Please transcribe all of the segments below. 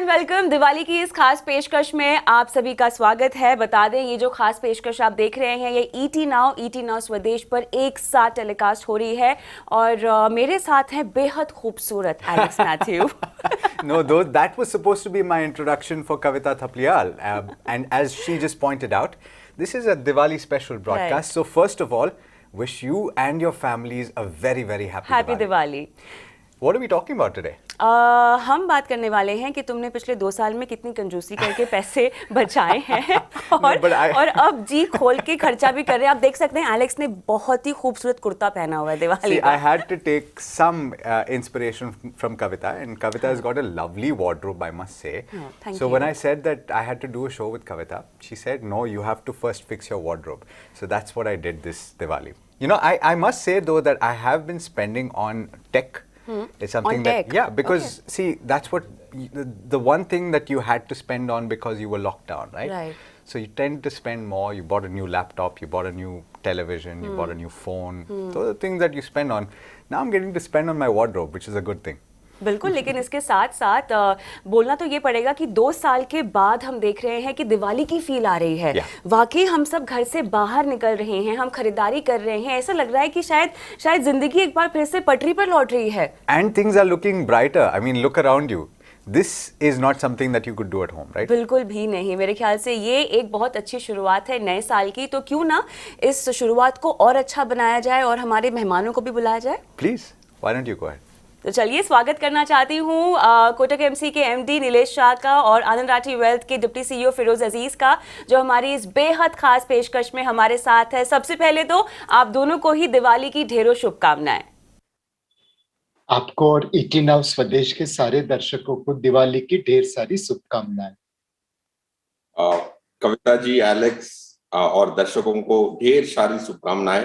And welcome. Diwali की इस खास पेशकश में आप सभी का स्वागत है। बता दें ये जो खास पेशकश आप देख रहे हैं ये ईटी नाउ स्वदेश पर एक साथ टेलीकास्ट हो रही है और मेरे साथ हैं बेहद खूबसूरत Alex Matthew. No, though that was supposed to be my introduction for Kavita Thapliyal. And as she just pointed out, this is a Diwali special broadcast. Right. So first of all, wish you and your families a very, very happy Diwali. What are we talking about today? हम बात करने वाले हैं कि तुमने पिछले 2 साल में कितनी कंजूसी करके पैसे बचाए हैं और अब जी खोल के खर्चा भी कर रहे हैं। आप देख सकते हैं एलेक्स ने बहुत ही खूबसूरत कुर्ता पहना हुआ है दिवाली का। I had to take some inspiration from Kavita, and Kavita has got a lovely wardrobe, I must say. Oh, thank so you. when I said that I had to do a show with Kavita, she said, no, you have to first fix your wardrobe. So that's what I did this Diwali. You know, I must say though that I have been spending on tech. It's something on that, tech. yeah, because see, that's what the one thing that you had to spend on because you were locked down, right? Right. So you tend to spend more. You bought a new laptop, you bought a new television, you bought a new phone. Those are things that you spend on. Now I'm getting to spend on my wardrobe, which is a good thing. बिल्कुल, लेकिन इसके साथ साथ बोलना तो ये पड़ेगा कि 2 साल के बाद हम देख रहे हैं कि दिवाली की फील आ रही है। वाकई हम सब घर से बाहर निकल रहे हैं, हम खरीदारी कर रहे हैं, ऐसा लग रहा है कि शायद जिंदगी एक बार फिर से पटरी पर लौट रही है। And things are looking brighter. I mean, look around you. This is not something that you could do at home, right? बिल्कुल भी नहीं। मेरे ख्याल से ये एक बहुत अच्छी शुरुआत है नए साल की, तो क्यों ना इस शुरुआत को और अच्छा बनाया जाए और हमारे मेहमानों को भी बुलाया जाए। Please, why don't you go ahead? तो चलिए स्वागत करना चाहती हूँ कोटक एमसी के एमडी नीलेश शाह का और आनंद राठी वेल्थ के डिप्टी सीईओ फिरोज अजीज का, जो हमारी इस बेहद खास पेशकश में हमारे साथ है। सबसे पहले तो आप दोनों को ही दिवाली की ढेरों शुभकामनाएं। आपको और ईटी नाउ स्वदेश के सारे दर्शकों को दिवाली की ढेर सारी शुभकामनाएं। कविता जी, एलेक्स और दर्शकों को ढेर सारी शुभकामनाएं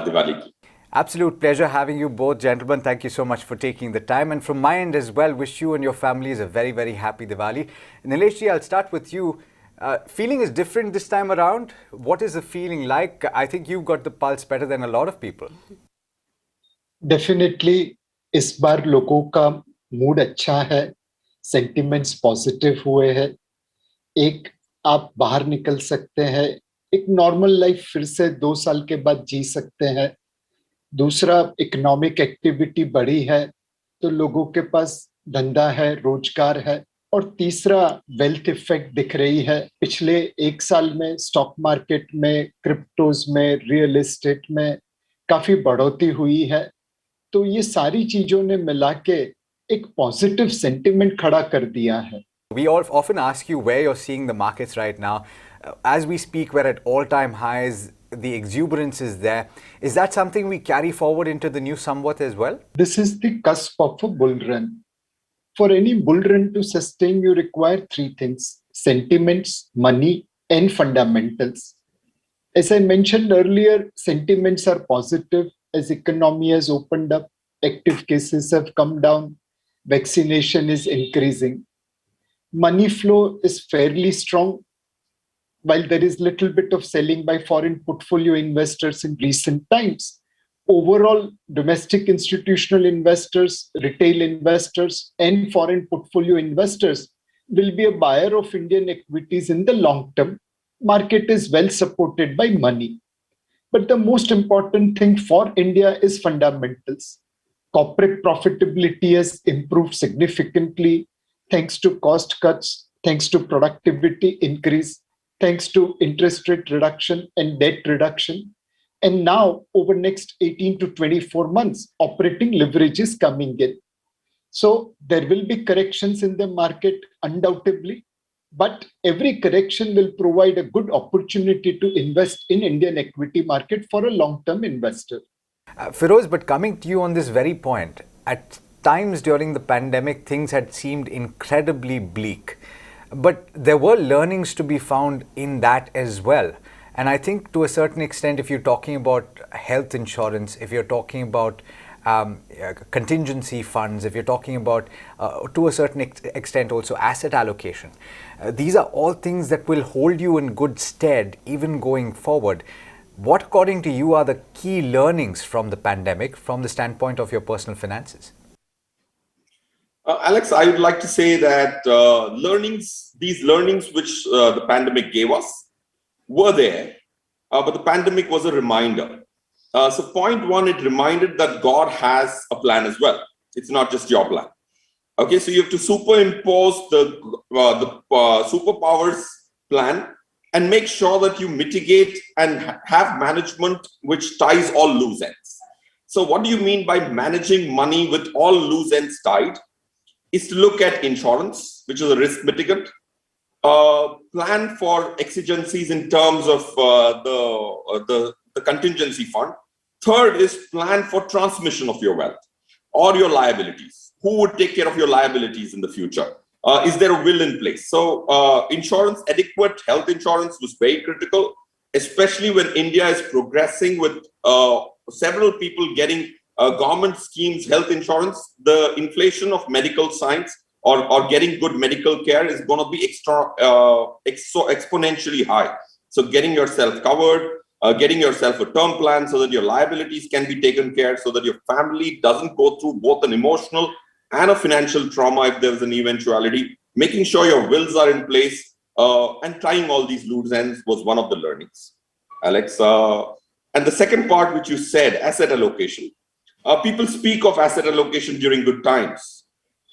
दिवाली की। Absolute pleasure having you both, gentlemen. Thank you so much for taking the time. And from my end as well, wish you and your families a very, very happy Diwali. Nilesh ji, I'll start with you. Feeling is different this time around. What is the feeling like? I think you've got the pulse better than a lot of people. Definitely, इस बार लोगों का mood अच्छा है, sentiments positive हुए हैं। एक, आप बाहर निकल सकते हैं, एक नॉर्मल लाइफ फिर से 2 साल के बाद जी सकते हैं। दूसरा, इकोनॉमिक एक्टिविटी बढ़ी है तो लोगों के पास धंधा है, रोजगार है। और तीसरा, वेल्थ इफेक्ट दिख रही है। पिछले 1 साल में स्टॉक मार्केट में, क्रिप्टोज में, रियल एस्टेट में काफी बढ़ोतरी हुई है। तो ये सारी चीजों ने मिला के एक पॉजिटिव सेंटिमेंट खड़ा कर दिया है। We often ask you where you're seeing the markets right now. As we speak, we're at all-time highs. The exuberance is there. Is that something we carry forward into the new somewhat as well? This is the cusp of a bull run. For any bull run to sustain, you require 3 things: sentiments, money, and fundamentals. As I mentioned earlier, sentiments are positive as economy has opened up, active cases have come down, vaccination is increasing. Money flow is fairly strong. While there is little bit of selling by foreign portfolio investors in recent times, overall domestic institutional investors, retail investors, and foreign portfolio investors will be a buyer of Indian equities in the long term. Market is well supported by money. But the most important thing for India is fundamentals. Corporate profitability has improved significantly thanks to cost cuts, thanks to productivity increase, thanks to interest rate reduction and debt reduction. And now, over next 18 to 24 months, operating leverage is coming in. So there will be corrections in the market, undoubtedly, but every correction will provide a good opportunity to invest in Indian equity market for a long-term investor. Firoz, but coming to you on this very point, at times during the pandemic, things had seemed incredibly bleak. But there were learnings to be found in that as well. And I think to a certain extent, if you're talking about health insurance, if you're talking about contingency funds, if you're talking about, to a certain extent also asset allocation, these are all things that will hold you in good stead even going forward. What, according to you, are the key learnings from the pandemic from the standpoint of your personal finances? Alex, I would like to say that these learnings which the pandemic gave us were there, but the pandemic was a reminder. So point one, it reminded that God has a plan as well. It's not just your plan. Okay, so you have to superimpose the superpowers plan and make sure that you mitigate and have management which ties all loose ends. So what do you mean by managing money with all loose ends tied? Is to look at insurance, which is a risk mitigant, plan for exigencies in terms of the contingency fund. Third is plan for transmission of your wealth or your liabilities. Who would take care of your liabilities in the future? Is there a will in place? So insurance, adequate health insurance was very critical, especially when India is progressing with several people getting government schemes, health insurance. The inflation of medical science or getting good medical care is going to be exponentially high. So getting yourself covered, getting yourself a term plan so that your liabilities can be taken care, so that your family doesn't go through both an emotional and a financial trauma if there's an eventuality, making sure your wills are in place, and tying all these loose ends was one of the learnings, Alex. And the second part, which you said, asset allocation. People speak of asset allocation during good times.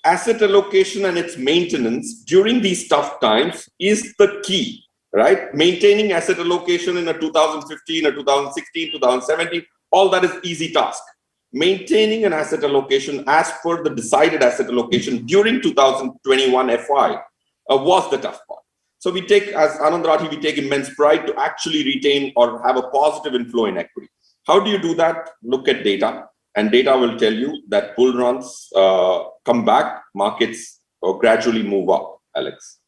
Asset allocation and its maintenance during these tough times is the key, right? Maintaining asset allocation in a 2015, a 2016, 2017, all that is easy task. Maintaining an asset allocation as per the decided asset allocation during 2021 FY was the tough part. So we take, as Anand Rathi, we take immense pride to actually retain or have a positive inflow in equity. How do you do that? Look at data. And data will tell you that bull runs come back, markets gradually move up, Alex.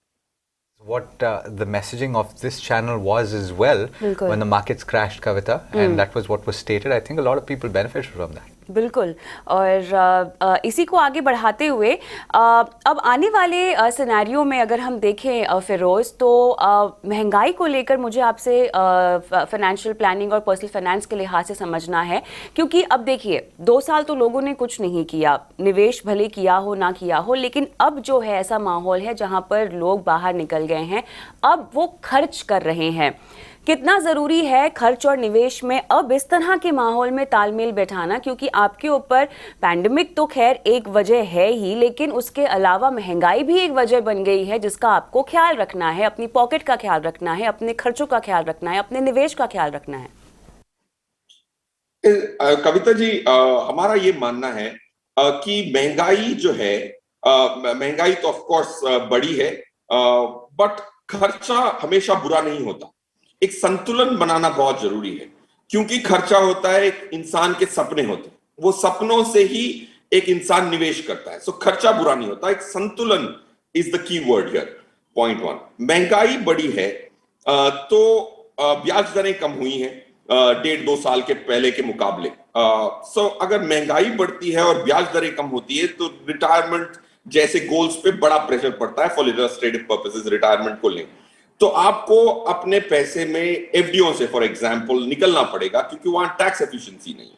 What the messaging of this channel was as well when the markets crashed, Kavita, and that was what was stated. I think a lot of people benefited from that. बिल्कुल, और इसी को आगे बढ़ाते हुए अब आने वाले सिनेरियो में अगर हम देखें फिरोज़, तो महंगाई को लेकर मुझे आपसे फाइनेंशियल प्लानिंग और पर्सनल फाइनेंस के लिहाज से समझना है, क्योंकि अब देखिए 2 साल तो लोगों ने कुछ नहीं किया, निवेश भले किया हो ना किया हो, लेकिन अब जो है ऐसा माहौल है जहां पर लोग बाहर निकल गए हैं, अब वो खर्च कर रहे हैं. कितना ज़रूरी है खर्च और निवेश में अब इस तरह के माहौल में तालमेल बैठाना, क्योंकि आपके ऊपर पैंडेमिक तो खैर एक वजह है ही, लेकिन उसके अलावा महंगाई भी एक वजह बन गई है जिसका आपको ख्याल रखना है, अपनी पॉकेट का ख्याल रखना है, अपने खर्चों का ख्याल रखना है, अपने निवेश का ख्याल रखना है. कविता जी, हमारा ये मानना है कि महंगाई जो है, महंगाई तो ऑफ कोर्स बड़ी है, बट खर्चा हमेशा बुरा नहीं होता. एक संतुलन बनाना बहुत जरूरी है, क्योंकि खर्चा होता है, एक इंसान के सपने होते हैं, वो सपनों से ही एक इंसान निवेश करता है. सो खर्चा बुरा नहीं होता, एक संतुलन is the key word here. Point one, महंगाई बड़ी है तो ब्याज दरें कम हुई हैं 1.5-2 साल के पहले के मुकाबले. सो अगर महंगाई बढ़ती है और ब्याज दरें कम होती है तो रिटायरमेंट जैसे गोल्स पे बड़ा प्रेशर पड़ता है. फॉर इलस्ट्रेटिव पर्पसेस रिटायरमेंट को लें तो आपको अपने पैसे में एफडीओ से फॉर एग्जांपल निकलना पड़ेगा, क्योंकि वहां टैक्स एफिशिएंसी नहीं है.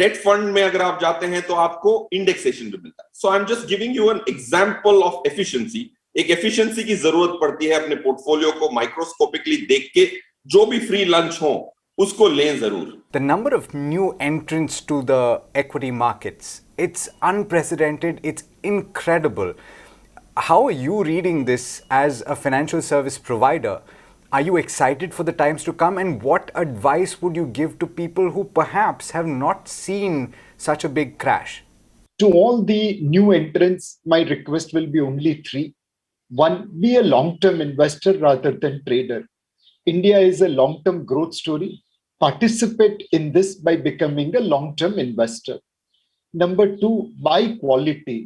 डेट फंड में अगर आप जाते हैं तो आपको इंडेक्सेशन भी मिलता है. So I am just giving you an example of efficiency. एक एफिशिएंसी की जरूरत पड़ती है, अपने पोर्टफोलियो को माइक्रोस्कोपिकली देख के जो भी फ्री लंच हो उसको लें जरूर. The number of new entrants to the equity markets, it's unprecedented, it's incredible. How are you reading this as a financial service provider? Are you excited for the times to come? And what advice would you give to people who perhaps have not seen such a big crash? To all the new entrants, my request will be only 3. 1, be a long-term investor rather than trader. India is a long-term growth story. Participate in this by becoming a long-term investor. Number 2, buy quality.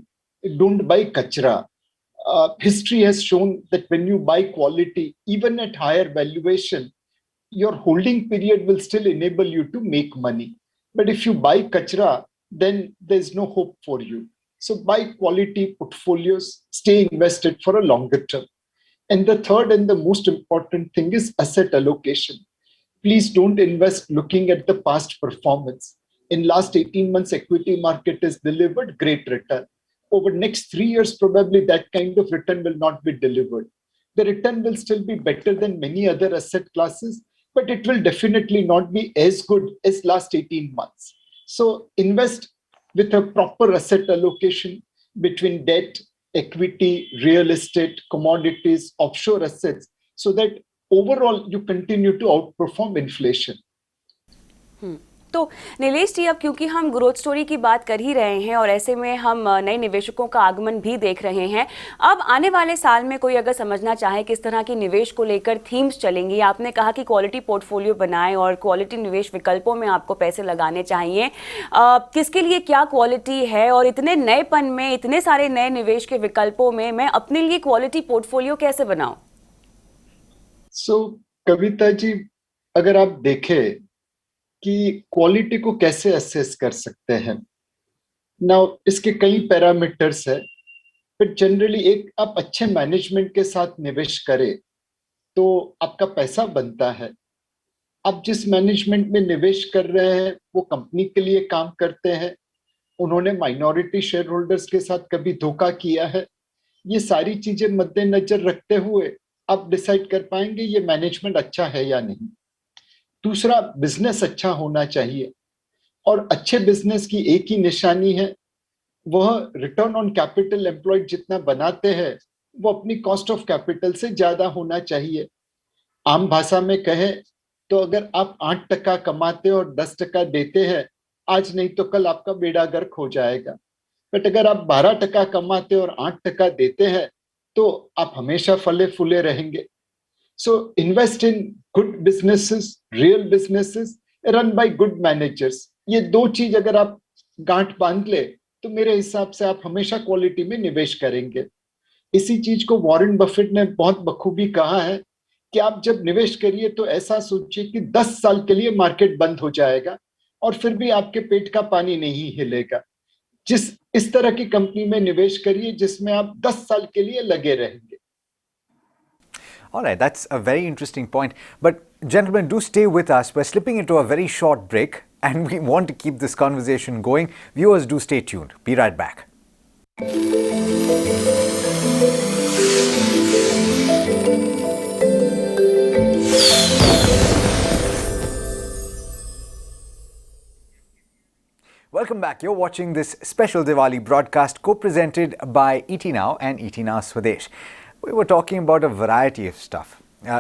Don't buy kachra. History has shown that when you buy quality, even at higher valuation, your holding period will still enable you to make money. But if you buy kachra, then there's no hope for you. So buy quality portfolios, stay invested for a longer term. And the third and the most important thing is asset allocation. Please don't invest looking at the past performance. In last 18 months, equity market has delivered great return. over next 3 years, probably that kind of return will not be delivered. The return will still be better than many other asset classes, but it will definitely not be as good as last 18 months. So invest with a proper asset allocation between debt, equity, real estate, commodities, offshore assets, so that overall you continue to outperform inflation. तो नीलेश जी, अब क्योंकि हम growth story की बात कर ही रहे हैं और ऐसे में हम नए निवेशकों का आगमन भी देख रहे हैं, अब आने वाले साल में कोई अगर समझना चाहे किस तरह की निवेश को लेकर थीम्स चलेंगी, आपने कहा कि क्वालिटी पोर्टफोलियो बनाएं और क्वालिटी निवेश विकल्पों में आपको पैसे लगाने चाहिए, किसके लिए क्या क्वालिटी है और इतने नएपन में, इतने सारे नए निवेश के विकल्पों में मैं अपने लिए क्वालिटी पोर्टफोलियो कैसे बनाऊं? कविता जी, अगर आप देखें कि क्वालिटी को कैसे असेस कर सकते हैं, नाउ इसके कई पैरामीटर्स है, पर जनरली एक आप अच्छे मैनेजमेंट के साथ निवेश करें तो आपका पैसा बनता है। आप जिस मैनेजमेंट में निवेश कर रहे हैं वो कंपनी के लिए काम करते हैं, उन्होंने माइनॉरिटी शेयर होल्डर्स के साथ कभी धोखा किया है, ये सारी चीजें मद्देनजर रखते हुए आप डिसाइड कर पाएंगे ये मैनेजमेंट अच्छा है या नहीं। दूसरा, बिजनेस अच्छा होना चाहिए, और अच्छे बिजनेस की एक ही निशानी है, वह रिटर्न ऑन कैपिटल एम्प्लॉयड जितना बनाते हैं वो अपनी कॉस्ट ऑफ कैपिटल से ज्यादा होना चाहिए। आम भाषा में कहे तो अगर आप 8% कमाते और 10% देते हैं, आज नहीं तो कल आपका बेड़ा गर्क हो जाएगा। बट अगर आप 12% कमाते और 8% देते हैं तो आप हमेशा फले फूले रहेंगे। So invest in good businesses, real businesses run by good managers. ये दो चीज अगर आप गांठ बांध ले तो मेरे हिसाब से आप हमेशा क्वालिटी में निवेश करेंगे। इसी चीज को वॉरेन बफेट ने बहुत बखूबी कहा है कि आप जब निवेश करिए तो ऐसा सोचिए कि 10 साल के लिए मार्केट बंद हो जाएगा और फिर भी आपके पेट का पानी नहीं हिलेगा। इस तरह की कंपनी में निवेश करिए जिसमें आप 10 साल के लिए लगे रहेंगे। All right, that's a very interesting point. But gentlemen, do stay with us. We're slipping into a very short break and we want to keep this conversation going. Viewers, do stay tuned. Be right back. Welcome back. You're watching this special Diwali broadcast co-presented by ET Now and ET Now Swadesh. We were talking about a variety of stuff.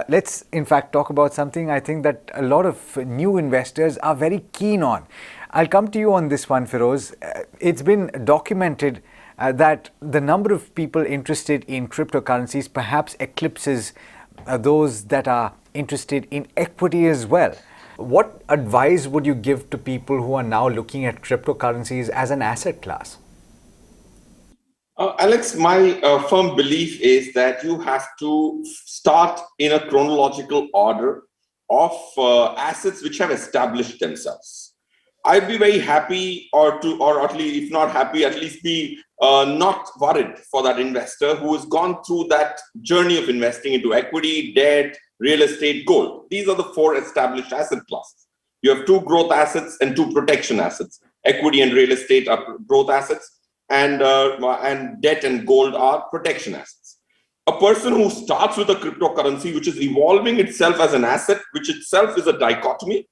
Let's in fact talk about something I think that a lot of new investors are very keen on. I'll come to you on this one, Feroz. It's been documented that the number of people interested in cryptocurrencies perhaps eclipses those that are interested in equity as well. What advice would you give to people who are now looking at cryptocurrencies as an asset class? Alex, my firm belief is that you have to start in a chronological order of assets which have established themselves. I'd be very happy, or at least, if not happy, at least be not worried for that investor who has gone through that journey of investing into equity, debt, real estate, gold. These are the four established asset classes. You have two growth assets and two protection assets. Equity and real estate are growth assets, and debt and gold are protection assets. A person who starts with a cryptocurrency, which is evolving itself as an asset, which itself is a dichotomy,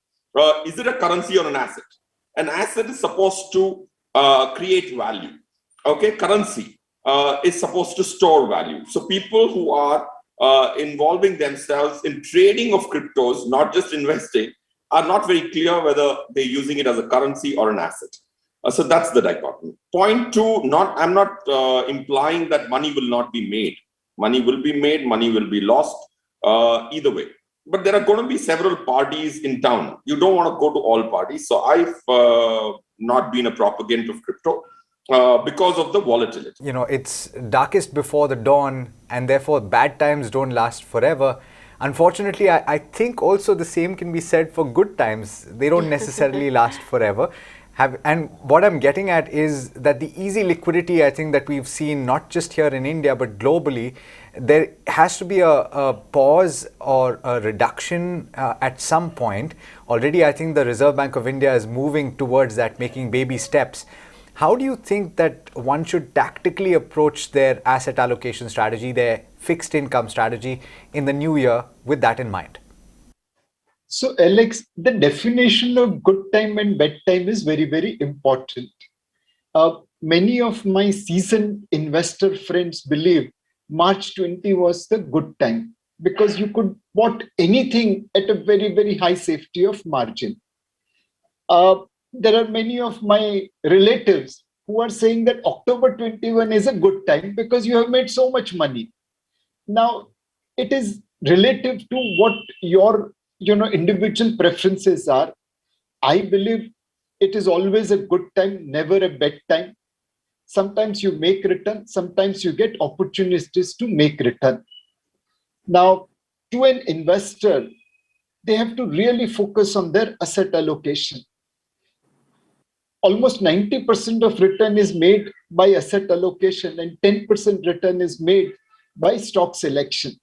is it a currency or an asset? An asset is supposed to create value. Okay, currency is supposed to store value. So people who are involving themselves in trading of cryptos, not just investing, are not very clear whether they're using it as a currency or an asset. So that's the dichotomy. Point two, I'm not implying that money will not be made. Money will be made, money will be lost, either way. But there are going to be several parties in town. You don't want to go to all parties. So I've not been a proponent of crypto because of the volatility. You know, it's darkest before the dawn, and therefore bad times don't last forever. Unfortunately, I think also the same can be said for good times. They don't necessarily last forever. And what I'm getting at is that the easy liquidity, I think, that we've seen not just here in India but globally, there has to be a pause or a reduction at some point. Already, I think the Reserve Bank of India is moving towards that, making baby steps. How do you think that one should tactically approach their asset allocation strategy, their fixed income strategy in the new year with that in mind? So, Alex, the definition of good time and bad time is very, very important. Many of my seasoned investor friends believe March 20 was the good time because you could bought anything at a very, very high safety of margin. There are many of my relatives who are saying that October 21 is a good time because you have made so much money. Now, it is relative to what your individual preferences are. I believe it is always a good time, never a bad time. Sometimes you make return, sometimes you get opportunities to make return. Now, to an investor, they have to really focus on their asset allocation. Almost 90% of return is made by asset allocation and 10% return is made by stock selection.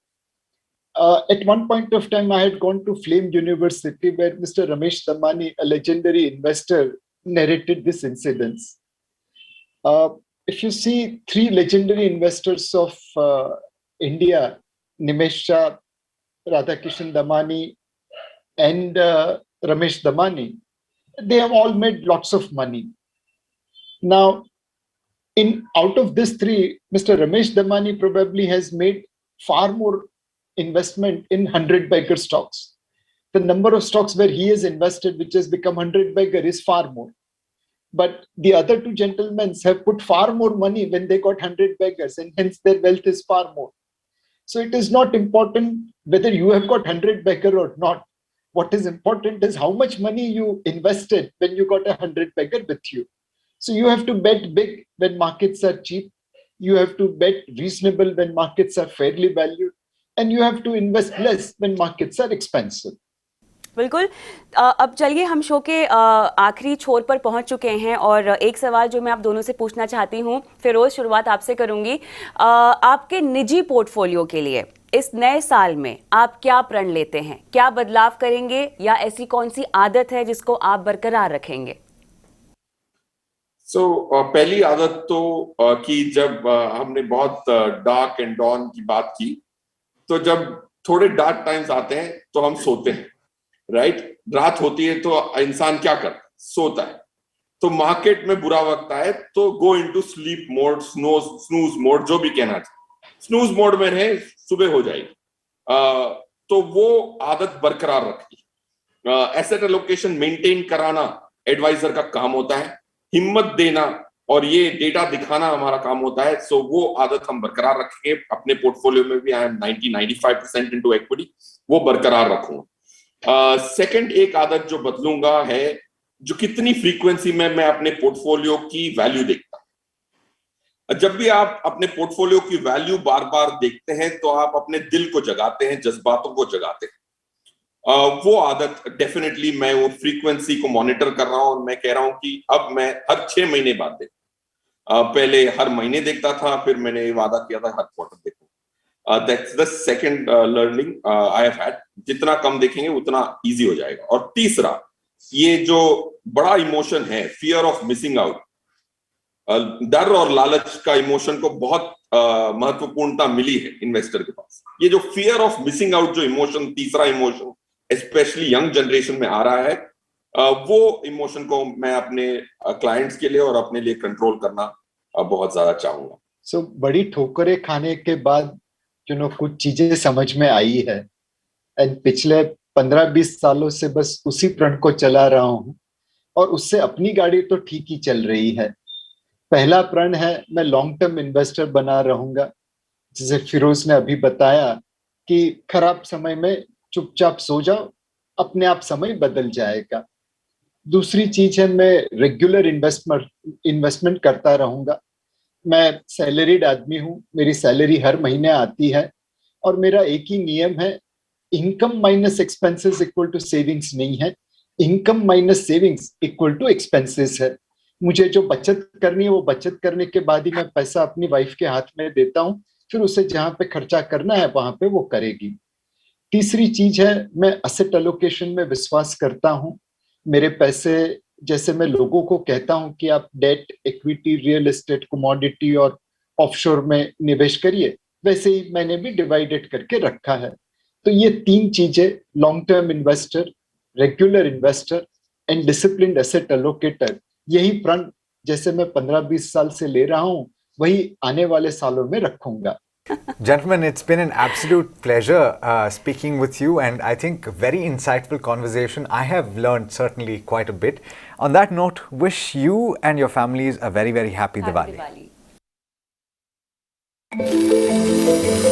At one point of time, I had gone to Flame University where Mr. Ramesh Damani, a legendary investor, narrated this incident. If you see three legendary investors of India, Nimesh Shah, Radhakishan Damani, and Ramesh Damani, they have all made lots of money. Now, out of these three, Mr. Ramesh Damani probably has made far more investment in 100 bagger stocks. The number of stocks where he has invested, which has become 100 bagger, is far more. But the other two gentlemen have put far more money when they got 100 baggers, and hence their wealth is far more. So it is not important whether you have got 100 bagger or not. What is important is how much money you invested when you got 100 bagger with you. So you have to bet big when markets are cheap. You have to bet reasonable when markets are fairly valued. And you have to invest less when markets are expensive. बिल्कुल। अब चलिए हम show के आखिरी छोर पर पहुंच चुके हैं और एक सवाल जो मैं आप दोनों से पूछना चाहती हूं, फिरोज शुरुआत आपसे करूंगी। आपके निजी पोर्टफोलियो के लिए इस नए साल में आप क्या प्रण लेते हैं? क्या बदलाव करेंगे या ऐसी कौन सी आदत है जिसको आप बरकरार रखेंगे? पहली आदत तो कि जब हमने बहुत डार्क एंड डॉन की बात की, तो जब थोड़े डार्क टाइम्स आते हैं तो हम सोते हैं, राइट? रात होती है तो इंसान क्या करता है? सोता है। तो मार्केट में बुरा वक्त आए तो go into sleep mode, snooze mode, जो भी कहना चाहिए, स्नूज मोड में रहे, सुबह हो जाएगी। तो वो आदत बरकरार रखी। एसेट एलोकेशन मेंटेन कराना एडवाइजर का काम होता है, हिम्मत देना और ये डेटा दिखाना हमारा काम होता है। सो वो आदत हम बरकरार रखेंगे। अपने पोर्टफोलियो में भी आई एम 90-95% इनटू इक्विटी, वो बरकरार रखूंगा। सेकंड एक आदत जो बदलूंगा है, जो कितनी फ्रीक्वेंसी में मैं अपने पोर्टफोलियो की वैल्यू देखता हूं। जब भी आप अपने पोर्टफोलियो की वैल्यू बार बार देखते हैं तो आप अपने दिल को जगाते हैं, जज्बातों को जगाते हैं। वो आदत डेफिनेटली मैं वो फ्रीक्वेंसी को मॉनिटर कर रहा हूं और मैं कह रहा हूं कि अब मैं हर 6 महीने बाद देखूं। पहले हर महीने देखता था, फिर मैंने ये वादा किया था हर क्वार्टर देखूं। That's the second learning I have had. जितना कम देखेंगे उतना इजी हो जाएगा। और तीसरा, ये जो बड़ा इमोशन है, फियर ऑफ मिसिंग आउट, डर और लालच का इमोशन को बहुत महत्वपूर्णता मिली है इन्वेस्टर के पास। ये जो फियर ऑफ मिसिंग आउट जो इमोशन, तीसरा इमोशन स्पेशली यंग जनरेशन में आ रहा है, वो इमोशन को मैं अपने क्लाइंट्स के लिए और अपने लिए कंट्रोल करना बहुत ज्यादा चाहूंगा। सो बड़ी ठोकरें खाने के बाद कुछ चीजें समझ में आई है, एंड पिछले 15-20 सालों से बस उसी प्रण को चला रहा हूं और उससे अपनी गाड़ी तो ठीक ही चल रही है। पहला प्रण है, मैं लॉन्ग टर्म इन्वेस्टर बना रहूंगा। जैसे फिरोज ने अभी बताया कि खराब समय में चुपचाप सो जाओ, अपने आप समय बदल जाएगा। दूसरी चीज है, मैं रेगुलर इन्वेस्टमेंट करता रहूंगा। मैं सैलरीड आदमी हूं, मेरी सैलरी हर महीने आती है और मेरा एक ही नियम है, income minus expenses equal to savings नहीं है, income minus savings equal to expenses है। मुझे जो बचत करनी है वो बचत करने के बाद ही मैं पैसा अपनी वाइफ के हाथ में देता हूं, फिर उसे जहां पे खर्चा करना है वहां पे वो करेगी। तीसरी चीज है, मैं असेट एलोकेशन में विश्वास करता हूं। मेरे पैसे जैसे मैं लोगों को कहता हूं कि आप debt, equity, real estate, commodity और ऑफशोर में निवेश करिए, वैसे ही मैंने भी डिवाइडेड करके रखा है। तो ये 3 चीजें, long term investor, regular investor and disciplined asset allocator, यही प्रण जैसे मैं 15-20 साल से ले रहा हूं, वही आने वाले सालों में रखूंगा। Gentlemen, it's been an absolute pleasure speaking with you, and I think a very insightful conversation. I have learned certainly quite a bit. On that note, wish you and your families a very, very happy Diwali. Diwali.